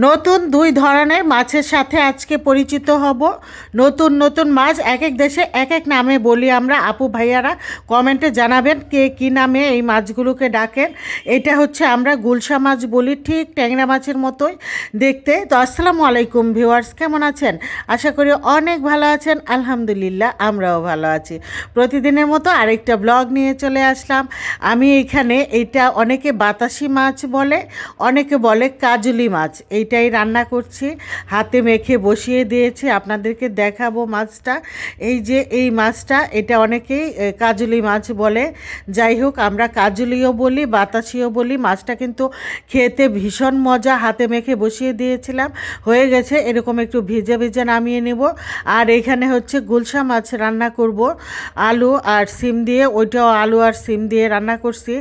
নতুন দুই ধরনের মাছের সাথে আজকে পরিচিত হব। নতুন নতুন মাছ এক এক দেশে এক এক নামে বলি আমরা। আপু ভাইয়ারা কমেন্টে জানাবেন কে কী নামে এই মাছগুলোকে ডাকেন। এটা হচ্ছে আমরা গুলশা মাছ বলি, ঠিক ট্যাংরা মাছের মতোই দেখতে। তো আসসালামু আলাইকুম ভিউয়ার্স, কেমন আছেন? আশা করি অনেক ভালো আছেন। আলহামদুলিল্লাহ আমরাও ভালো আছি। প্রতিদিনের মতো আরেকটা ব্লগ নিয়ে চলে আসলাম। আমি এখানে এটা অনেকে বাতাসি মাছ বলে, অনেকে বলে কাজলি মাছ, এইটাই রান্না করছি। হাতে মেখে বসিয়ে দিয়েছি, আপনাদেরকে দেখাবো মাছটা। এই যে এই মাছটা, এটা অনেকেই কাজলি মাছ বলে। যাই হোক, আমরা কাজলিও বলি, বাতাসিও বলি। মাছটা কিন্তু খেতে ভীষণ মজা। হাতে মেখে বসিয়ে দিয়েছিলাম, হয়ে গেছে। এরকম একটু ভেজে ভেজে নামিয়ে নেব। আর এখানে হচ্ছে গুলশা মাছ রান্না করব আলু আর সিম দিয়ে। ওইটাও আলু আর সিম দিয়ে রান্না করছি।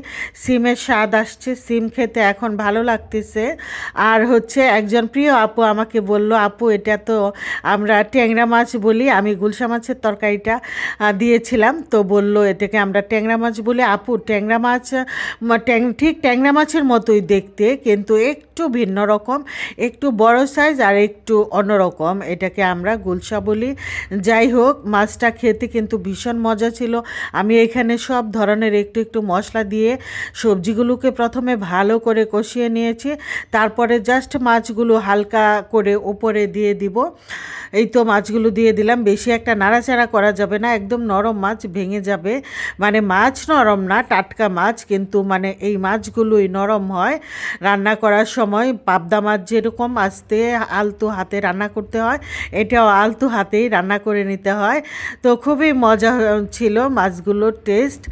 সিমের স্বাদ আসছে, সিম খেতে এখন ভালো লাগতেছে। আর হচ্ছে একজন প্রিয় আপু আমাকে বলল, আপু এটা তো আমরা ট্যাংরা মাছ বলি। আমি গুলশা মাছের তরকারিটা দিয়েছিলাম, তো বলল এটাকে আমরা ট্যাংরা মাছ বলি। আপু ট্যাংরা মাছ ঠিক ট্যাংরা মাছের মতোই দেখতে, কিন্তু একটু ভিন্ন রকম, একটু বড় সাইজ আর একটু অন্যরকম। এটাকে আমরা গুলশা বলি। যাই হোক, মাছটা খেতে কিন্তু ভীষণ মজা ছিল। আমি এখানে সব ধরনের একটু একটু মশলা দিয়ে সবজিগুলোকে প্রথমে ভালো করে কষিয়ে নিয়েছি। তারপরে জাস্ট মাছগুলো হালকা করে উপরে দিয়ে দিব। এই তো মাছগুলো দিয়ে দিলাম। বেশি একটা নাড়াচাড়া করা যাবে না, একদম নরম মাছ, ভেঙে যাবে। মানে মাছ নরম না, টাটকা মাছ, কিন্তু মানে এই মাছগুলোই নরম হয় রান্না করার সময়। পাবদা মাছ যেরকম আস্তে আলতু হাতে রান্না করতে হয়, এটাও আলতু হাতেই রান্না করে নিতে হয়। তো খুবই মজা ছিল মাছগুলোর টেস্ট।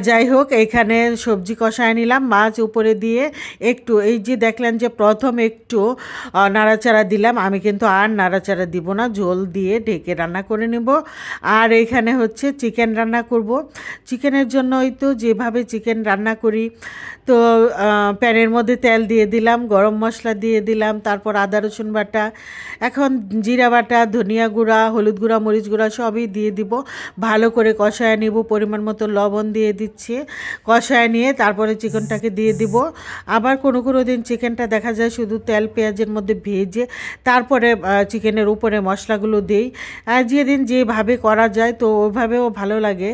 যাই হোক, এখানে সবজি কষায় নিলাম, মাছ উপরে দিয়ে একটু, এই যে দেখলেন যে প্রথম একটু নাড়াচাড়া দিলাম, আমি কিন্তু আর নাড়াচাড়া দিব না, ঝোল দিয়ে ঢেকে রান্না করে নেব। আর এখানে হচ্ছে চিকেন রান্না করব। চিকেনের জন্য ওই তো যেভাবে চিকেন রান্না করি, তো প্যানের মধ্যে তেল দিয়ে দিলাম, গরম মশলা দিয়ে দিলাম, তারপর আদা রসুন বাটা, এখন জিরা বাটা, ধনিয়া গুঁড়া, হলুদ গুঁড়া, মরিচ গুঁড়া সবই দিয়ে দিব। ভালো করে কষায় নেব, পরিমাণ মতো লবণ দিয়ে দিচ্ছি। কষায় নিয়ে তারপরে চিকেনটাকে দিয়ে দিব। আবার কোনো কোনো দিন চিকেনটা দেখা যায় শুধু তেল পেঁয়াজের মধ্যে ভেজে তারপরে চিকেনের উপরে মশলাগুলো দিই। আর যেদিন যেভাবে করা যায় তো ওইভাবেও ভালো লাগে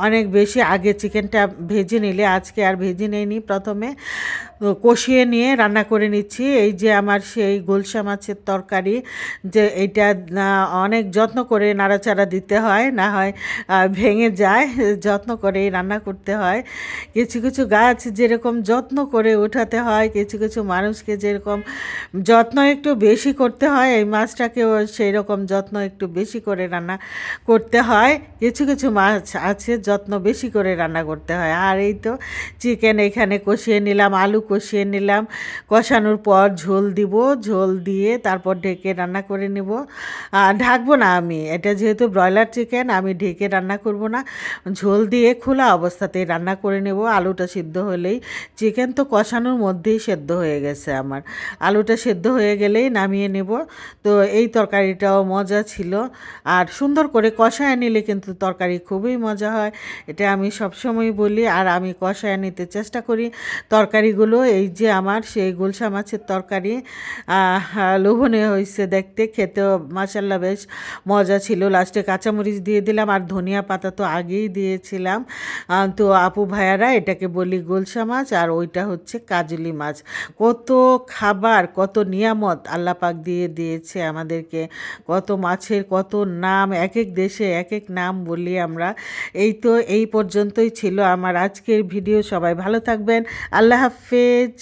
অনেক বেশি। আগে চিকেনটা ভেজে নিলে, আজকে আর ভেজে নেইনি, প্রথমে কষিয়ে নিয়ে রান্না করে নিচ্ছি। এই যে আমার সেই গুলশা মাছের তরকারি, যে এইটা অনেক যত্ন করে নাড়াচাড়া দিতে হয়, না হয় ভেঙে যায়। যত্ন করে রান্না করতে হয়। কিছু কিছু গাছ যেরকম যত্ন করে উঠাতে হয়, কিছু কিছু মানুষকে যেরকম যত্ন একটু বেশি করতে হয়, এই মাছটাকেও সেই রকম যত্ন একটু বেশি করে রান্না করতে হয়। কিছু কিছু মাছ আছে যত্ন বেশি করে রান্না করতে হয়। আর এই তো চিকেন এখানে কষিয়ে নিলাম, আলু কষিয়ে নিলাম। কষানোর পর ঝোল দিব, ঝোল দিয়ে তারপর ঢেকে রান্না করে নেব। ঢাকবো না আমি, এটা যেহেতু ব্রয়লার চিকেন, আমি ঢেকে রান্না করব না, ঝোল দিয়ে খোলা অবস্থাতেই রান্না করে নেব। আলুটা সিদ্ধ হলেই, চিকেন তো কষানোর মধ্যেই সেদ্ধ হয়ে গেছে আমার, আলুটা সেদ্ধ হয়ে গেলেই নামিয়ে নেব। তো এই তরকারিটাও মজা ছিল। আর সুন্দর করে কষায় নিলে কিন্তু তরকারি খুবই মজা হয়, এটা আমি সবসময় বলি। আর আমি কষায় নিতে চেষ্টা করি তরকারিগুলো। এই যে আমার সেই গুলশা মাছের তরকারি লোভনীয় হয়েছে দেখতে, খেতেও মাশাল্লাহ বেশ মজা ছিল। লাস্টে কাঁচামরিচ দিয়ে দিলাম, আর ধনিয়া পাতা তো আগেই দিয়েছিলাম। তো আপু ভাইয়ারা এটাকে বলি গুলশা মাছ, আর ওইটা হচ্ছে কাজলি মাছ। কত খাবার, কত নিয়ামত আল্লাহ পাক দিয়ে দিয়েছে আমাদেরকে, কত মাছের কত নাম, এক এক দেশে এক এক নাম বলি আমরা। এই তো এই পর্যন্তই ছিল আমার আজকের ভিডিও। সবাই ভালো থাকবেন, আল্লাহ হাফেজ।